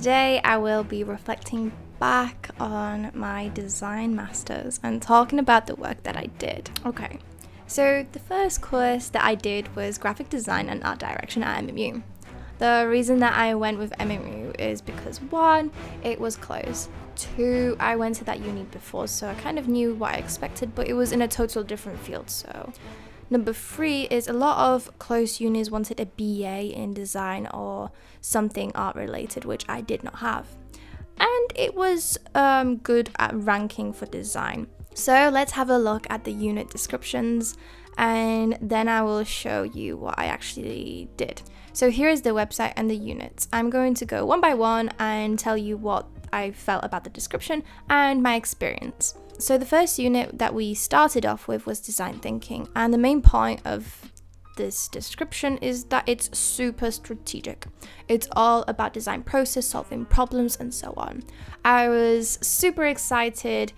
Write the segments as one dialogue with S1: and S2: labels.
S1: today I will be reflecting back on my design masters and talking about the work that I did. Okay, so the first course that I did was graphic design and art direction at MMU. The reason that I went with MMU is because 1, it was close. 2, I went to that uni before, so I kind of knew what I expected, but it was in a total different field. So number 3 is a lot of close unis wanted a BA in design or something art related, which I did not have. And it was good at ranking for design. So let's have a look at the unit descriptions and then I will show you what I actually did. So here is the website and the units. I'm going to go one by one and tell you what I felt about the description and my experience. So the first unit that we started off with was design thinking, and the main point of this description is that it's super strategic. It's all about design process, solving problems, and so on. I was super excited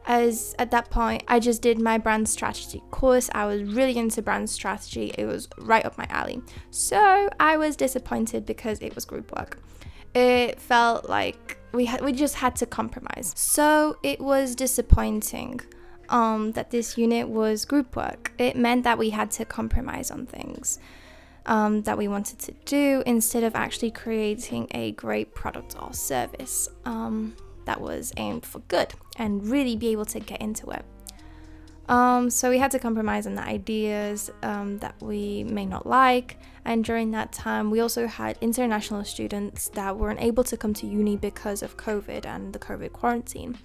S1: as at that point I just did my brand strategy course. I was really into brand strategy. It was right up my alley. So I was disappointed because it was group work. It felt like we just had to compromise. So it was disappointing that this unit was group work. It meant that we had to compromise on things that we wanted to do instead of actually creating a great product or service that was aimed for good and really be able to get into it. So we had to compromise on the ideas that we may not like, and during that time we also had international students that weren't able to come to uni because of COVID and the COVID quarantine.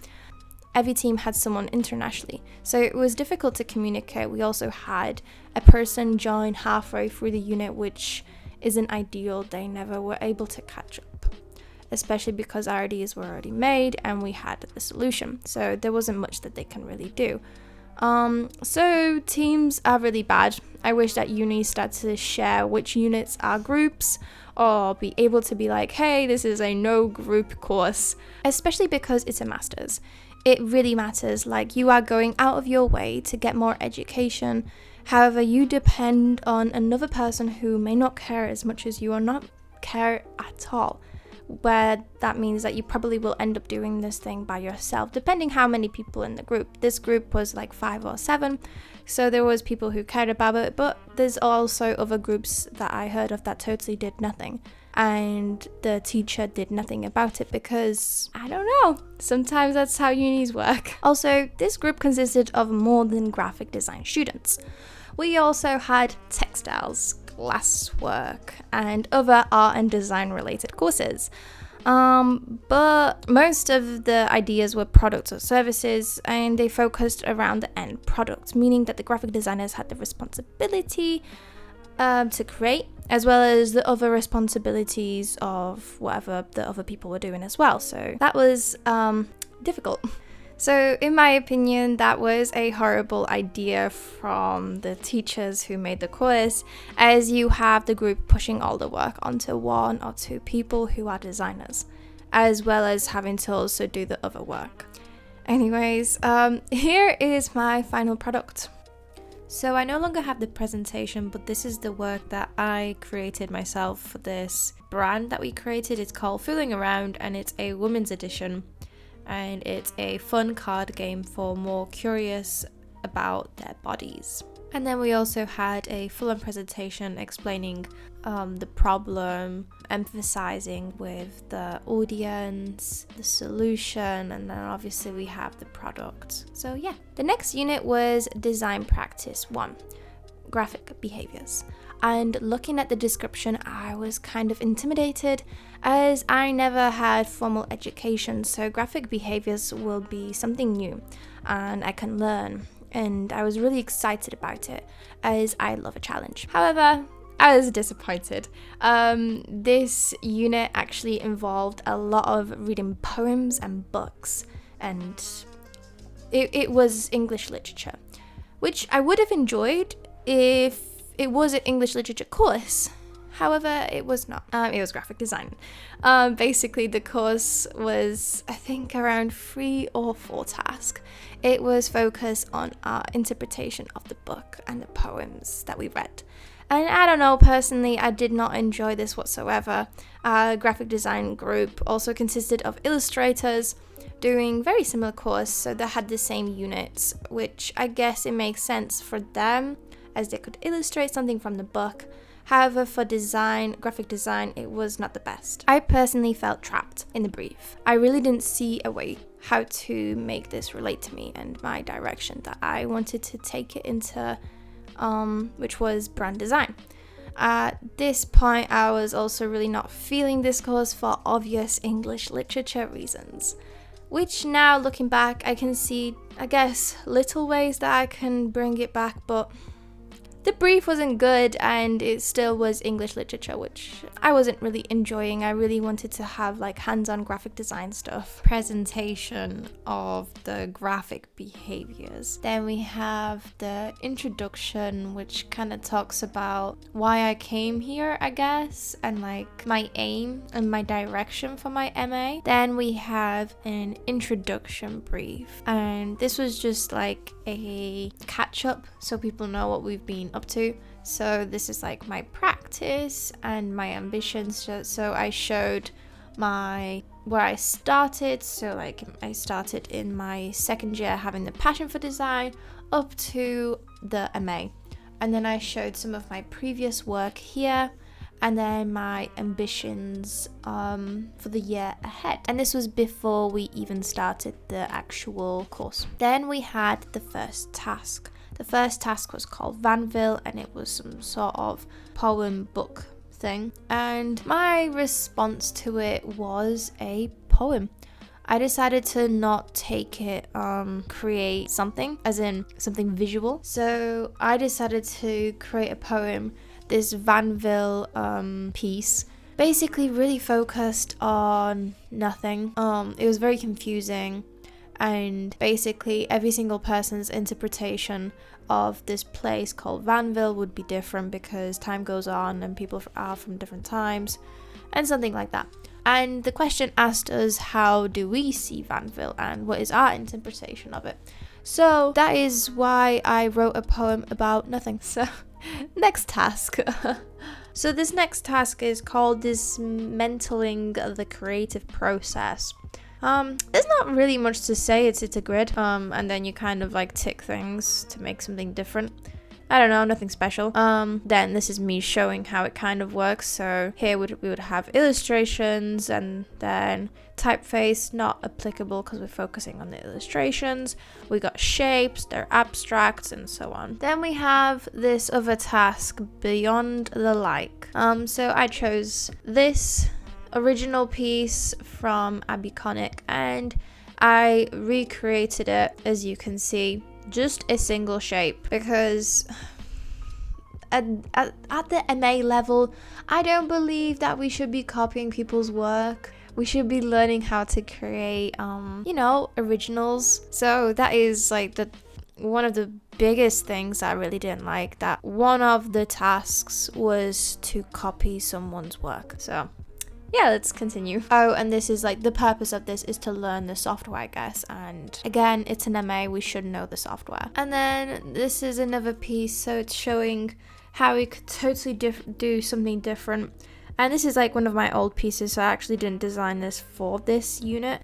S1: Every team had someone internationally, so it was difficult to communicate. We also had a person join halfway through the unit, which isn't ideal. They never were able to catch up, especially because our ideas were already made and we had the solution, so there wasn't much that they can really do. So teams are really bad. I wish that uni start to share which units are groups, or be able to be like, hey, this is a no group course, especially because it's a master's. It really matters. Like, you are going out of your way to get more education. However, you depend on another person who may not care as much as you or not care at all, where that means that you probably will end up doing this thing by yourself, depending how many people in the group. This group was like 5 or 7, so there was people who cared about it, but there's also other groups that I heard of that totally did nothing, and the teacher did nothing about it because, I don't know, sometimes that's how unis work. Also, this group consisted of more than graphic design students. We also had textiles, glasswork, and other art and design related courses. But most of the ideas were products or services, and they focused around the end product, meaning that the graphic designers had the responsibility to create, as well as the other responsibilities of whatever the other people were doing as well. So that was difficult. So in my opinion, that was a horrible idea from the teachers who made the course, as you have the group pushing all the work onto 1 or 2 people who are designers, as well as having to also do the other work. Anyways, here is my final product. So I no longer have the presentation, but this is the work that I created myself for this brand that we created. It's called Fooling Around, and it's a women's edition. And it's a fun card game for more curious about their bodies. And then we also had a full-on presentation explaining the problem, emphasizing with the audience, the solution, and then obviously we have the product. So yeah. The next unit was Design Practice 1, Graphic Behaviors. And looking at the description, I was kind of intimidated as I never had formal education, so graphic behaviors will be something new and I can learn, and I was really excited about it as I love a challenge. However, I was disappointed. This unit actually involved a lot of reading poems and books, and it was English literature, which I would have enjoyed if it was an English literature course. However, it was not. It was graphic design. Basically, the course was, I think, around 3 or 4 tasks. It was focused on our interpretation of the book and the poems that we read. And I don't know, personally, I did not enjoy this whatsoever. Our graphic design group also consisted of illustrators doing very similar course, so they had the same units, which I guess it makes sense for them as they could illustrate something from the book. However, for graphic design, it was not the best. I personally felt trapped in the brief. I really didn't see a way how to make this relate to me and my direction that I wanted to take it into, which was brand design. At this point, I was also really not feeling this course for obvious English literature reasons, which now looking back, I can see, I guess, little ways that I can bring it back, but the brief wasn't good and it still was English literature, which I wasn't really enjoying. I really wanted to have like hands-on graphic design stuff. Presentation of the graphic behaviors. Then we have the introduction, which kind of talks about why I came here, I guess, and like my aim and my direction for my MA. Then we have an introduction brief, and this was just like a catch-up so people know what we've been up to. So this is like my practice and my ambitions. So I showed where I started. So like I started in my second year having the passion for design up to the MA, and then I showed some of my previous work here, and then my ambitions for the year ahead. And this was before we even started the actual course. Then we had the first task. The first task was called Vanville, and it was some sort of poem book thing. And my response to it was a poem. I decided to not take it create something, as in something visual. So I decided to create a poem, this Vanville piece, basically really focused on nothing. It was very confusing, and basically every single person's interpretation of this place called Vanville would be different because time goes on and people are from different times and something like that. And the question asked us, how do we see Vanville and what is our interpretation of it? So that is why I wrote a poem about nothing. So next task. So this next task is called Dismantling the Creative Process. There's not really much to say. It's a grid, and then you kind of like tick things to make something different. I don't know, nothing special. Then this is me showing how it kind of works. So here we would have illustrations, and then typeface, not applicable because we're focusing on the illustrations. We got shapes, they're abstracts, and so on. Then we have this other task, Beyond the Like. So I chose this original piece from Abby Connick, and I recreated it, as you can see, just a single shape, because at the MA level, I don't believe that we should be copying people's work. We should be learning how to create, originals. So that is like one of the biggest things I really didn't like, that one of the tasks was to copy someone's work. So yeah, let's continue. Oh, and this is like, the purpose of this is to learn the software, I guess. And again, it's an MA, we should know the software. And then this is another piece, so it's showing how we could totally do something different. And this is like one of my old pieces, so I actually didn't design this for this unit.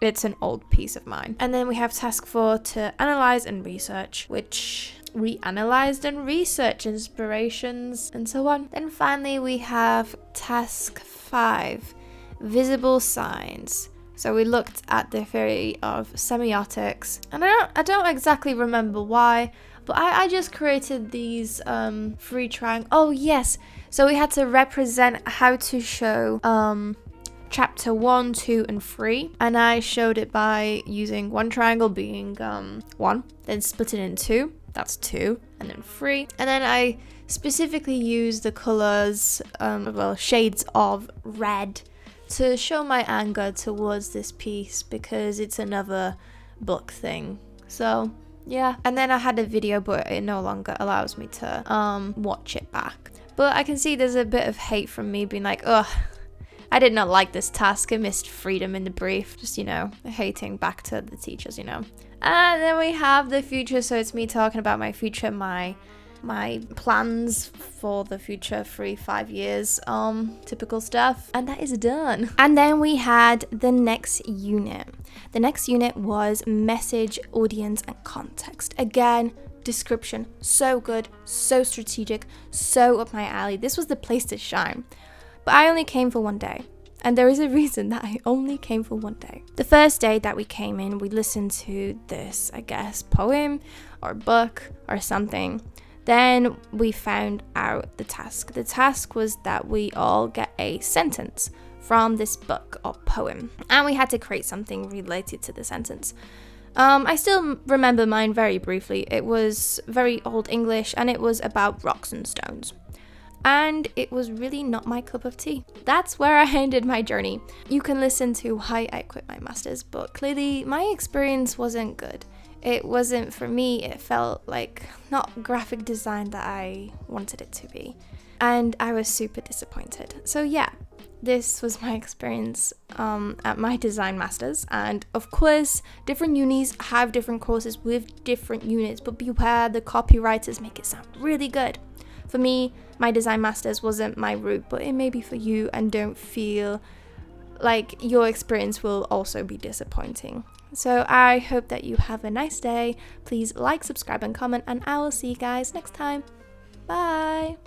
S1: It's an old piece of mine. And then we have task 4 to analyze and research, which we analyzed and researched inspirations and so on. Then finally we have task 5, visible signs. So we looked at the theory of semiotics, and I don't exactly remember why, but I just created these 3 triangles. Oh yes, so we had to represent how to show chapter 1, 2, and 3, and I showed it by using one triangle being 1, then split it in 2. That's 2, and then 3. And then I specifically used the colors, shades of red, to show my anger towards this piece, because it's another book thing. So yeah. And then I had a video, but it no longer allows me to watch it back. But I can see there's a bit of hate from me being like, ugh, I did not like this task. I missed freedom in the brief. Just, hating back to the teachers, And then we have the future. So it's me talking about my future, my my plans for the future 3-5 years, typical stuff, and that is done. And then we had the next unit. The next unit was message, audience, and context. Again, description, so good, so strategic, so up my alley. This was the place to shine. But I only came for one day. And there is a reason that I only came for one day. The first day that we came in, we listened to this, I guess, poem or book or something. Then we found out the task. The task was that we all get a sentence from this book or poem. And we had to create something related to the sentence. I still remember mine very briefly. It was very old English and it was about rocks and stones. And it was really not my cup of tea. That's where I ended my journey. You can listen to why I quit my masters, but clearly my experience wasn't good. It wasn't for me. It felt like not graphic design that I wanted it to be. And I was super disappointed. So yeah, this was my experience at my design masters. And of course, different unis have different courses with different units, but beware, the copywriters make it sound really good. For me, my design masters wasn't my route, but it may be for you, and don't feel like your experience will also be disappointing. So I hope that you have a nice day. Please like, subscribe, and comment, and I will see you guys next time. Bye!